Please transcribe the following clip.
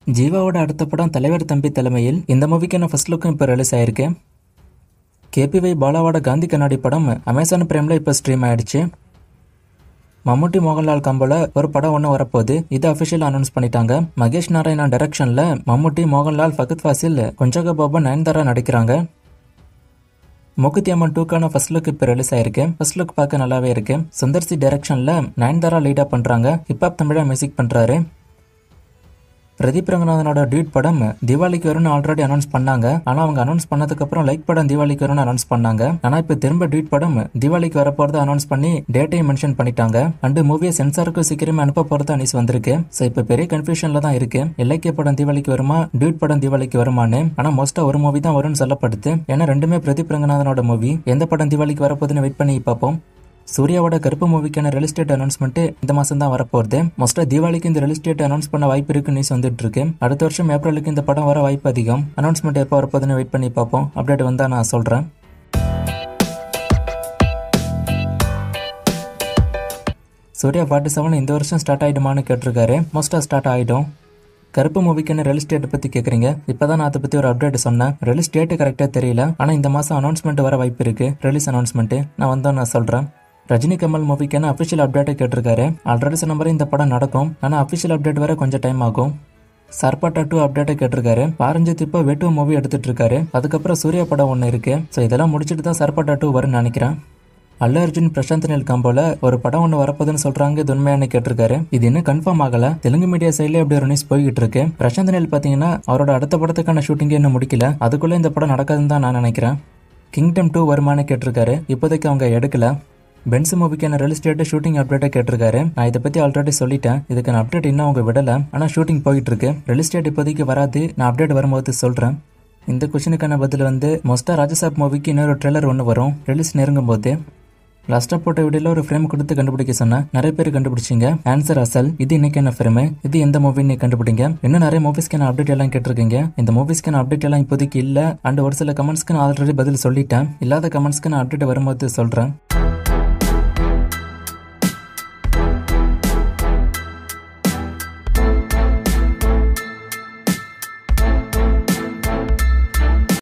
ஜீவாவோட அடுத்த படம் தலைவர் தம்பி தலைமையில் இந்த மூவிக்கான ஃபர்ஸ்ட் லுக்கும் இப்போ ரிலீஸ் ஆயிருக்கு. கேபிவை பாலாவோட காந்தி கண்ணாடி படம் அமேசான் பிரைம்ல இப்போ ஸ்ட்ரீம் ஆயிடுச்சு. மம்முட்டி மோகன்லால் காம்போல ஒரு படம் ஒன்று வரப்போகுது. இது அஃபிஷியல் அனௌன்ஸ் பண்ணிட்டாங்க. மகேஷ் நாராயணா டைரக்ஷன்ல மம்முட்டி, மோகன்லால், ஃபகத் ஃபாசில், கொஞ்சக பாபா, நயன்தாரா நடிக்கிறாங்க. மூக்குத்தி அம்மன் 2க்கான ஃபர்ஸ்ட் லுக் இப்போ ரிலீஸ் ஆயிருக்கு. ஃபர்ஸ்ட் லுக் பார்க்க நல்லாவே இருக்கு. சுந்தர் சி டைரக்ஷன்ல நயன்தாரா லீடா பண்றாங்க. ஹிப்ஹாப் தமிழா மியூசிக் பண்றாரு. பிரதீப் ரங்கநாதனோட டியூட் படம் தீபாவளிக்கு வரும்னு ஆல்ரெடி அனௌன்ஸ் பண்ணாங்க. ஆனா அவங்க அனௌன்ஸ் பண்ணதுக்கு அப்புறம் லைக் படம் தீபாவளிக்கு வரும்னு அனௌன்ஸ் பண்ணாங்க. ஆனா இப்ப திரும்ப டியூட் படம் தீபாவளிக்கு வர போறத அனௌன்ஸ் பண்ணி டேட்டையும் மென்ஷன் பண்ணிட்டாங்க. அண்ட் மூவியை சென்சாருக்கு சீக்கிரமே அனுப்ப போறதா நியூஸ் வந்திருக்கு. சோ இப்ப பெரிய கன்ஃபியூஷன்ல தான் இருக்கு. இலக்கிய படம் தீபாவளிக்கு வருமா, டியூட் படம் தீபாவளிக்கு வருமானு. ஆனா மோஸ்டா ஒரு மூவி தான் வரும்னு சொல்லப்படுது. ஏன்னா ரெண்டுமே பிரதீப் ரங்கநாதனோட மூவி. எந்த படம் தீபாவளிக்கு வரப்போகுதுன்னு வெயிட் பண்ணி பார்ப்போம். சூர்யாவோட கருப்பு மூவிக்கான ரிலீஸ் டேட் அனௌன்ஸ்மெண்ட் இந்த மாசம் தான் வரப்போகுது. மோஸ்டா தீபாவளிக்கு இந்த ரிலீஸ் டேட் அனௌன்ஸ் பண்ண வாய்ப்பு இருக்கு நியூஸ் வந்துட்டு இருக்கு. அடுத்த வருஷம் ஏப்ரலுக்கு இந்த படம் வர வாய்ப்பு அதிகம். அனௌன்ஸ்மெண்ட் எப்போ வரப்போகுதுன்னு வெயிட் பண்ணி பார்ப்போம். அப்டேட் வந்தா நான் சொல்றேன். சூர்யா 47 இந்த வருஷம் ஸ்டார்ட் ஆயிடுமான்னு கேட்டிருக்காரு. மோஸ்டா ஸ்டார்ட் ஆயிடும். கருப்பு மூவிக்கான ரிலீஸ் டேட் பத்தி கேக்குறீங்க. இப்பதான் நான் அதை பத்தி ஒரு அப்டேட் சொன்னேன். ரிலீஸ் டேட் கரெக்டா தெரியல. ஆனா இந்த மாசம் அனௌன்ஸ்மெண்ட் வர வாய்ப்பு இருக்கு. ரிலீஸ் அனௌன்ஸ்மெண்ட் நான் வந்தா நான் சொல்றேன். ரஜினி கமல் மூவிக்கான அபிஷியல் அப்டேட்டை கேட்டிருக்காரு. ஆல்ரெடி சொன்ன மாதிரி இந்த படம் நடக்கும். ஆனா அபிஷியல் அப்டேட் வர கொஞ்சம் டைம் ஆகும். சர்பாட்டா 2 அப்டேட்டை கேட்டிருக்காரு. பாரஞ்சித் இப்போ வெட்டு மூவி எடுத்துட்டு இருக்காரு. அதுக்கப்புறம் சூர்யா படம் ஒன்று இருக்கு. ஸோ இதெல்லாம் முடிச்சுட்டு தான் சர்பாட்டா 2 வரும்னு நினைக்கிறேன். அல்லு அர்ஜுன், பிரசாந்த் நீல் காம்போல ஒரு படம் ஒன்று வரப்போதுன்னு சொல்றாங்க. இது உண்மையானு கேட்டிருக்காரு. இது இன்னும் கன்ஃபார்ம் ஆகல. தெலுங்கு மீடியா சைட்ல அப்படி ஒரு நியூஸ் போய்கிட்டு இருக்கு. பிரசாந்த் நீல் பாத்தீங்கன்னா அவரோட அடுத்த படத்துக்கான ஷூட்டிங்கே இன்னும் முடிக்கல. அதுக்குள்ள இந்த படம் நடக்காதுன்னு தான் நான் நினைக்கிறேன். கிங்டம் 2 வருமானு கேட்டிருக்காரு. இப்போதைக்கு அவங்க எடுக்கல. பென்ஸ் மூவிக்கான ரிலீஸ் டேட், ஷூட்டிங் அப்டேட்டை கேட்டிருக்காரு. நான் இதை பத்தி ஆல்ரெடி சொல்லிட்டேன். இதுக்கான அப்டேட் இன்னும் அவங்க விடல. ஆனா ஷூட்டிங் போயிட்டு இருக்கு. ரிலீஸ் டேட் இப்போதைக்கு வராது. நான் அப்டேட் வரும்போது சொல்றேன். இந்த கொஸ்டினுக்கான பதில் மோஸ்டா ராஜசாப் மூவிக்கு இன்னொரு ட்ரெய்லர் ஒன்று வரும் ரிலீஸ் நெருங்கும் போது. லாஸ்டா போட்ட வீடியோல ஒரு ஃப்ரேம் கொடுத்து கண்டுபிடிக்க சொன்னேன். நிறைய பேர் கண்டுபிடிச்சிங்க. ஆன்சர் அசல். இது இன்னைக்கான ஃப்ரேம். இது எந்த மூவின்னு கண்டுபிடிங்க. இன்னும் நிறைய மூவிஸ்க்கான அப்டேட் எல்லாம் கேட்டிருக்கீங்க. இந்த மூவிஸ்க்கான அப்டேட் எல்லாம் இப்போதைக்கு இல்ல. அண்ட் ஒரு சில கமெண்ட்ஸ்க்கு நான் ஆல்ரெடி பதில் சொல்லிட்டேன். இல்லாத கமெண்ட்ஸ்க்கு நான் அப்டேட் வரும்போது சொல்றேன்.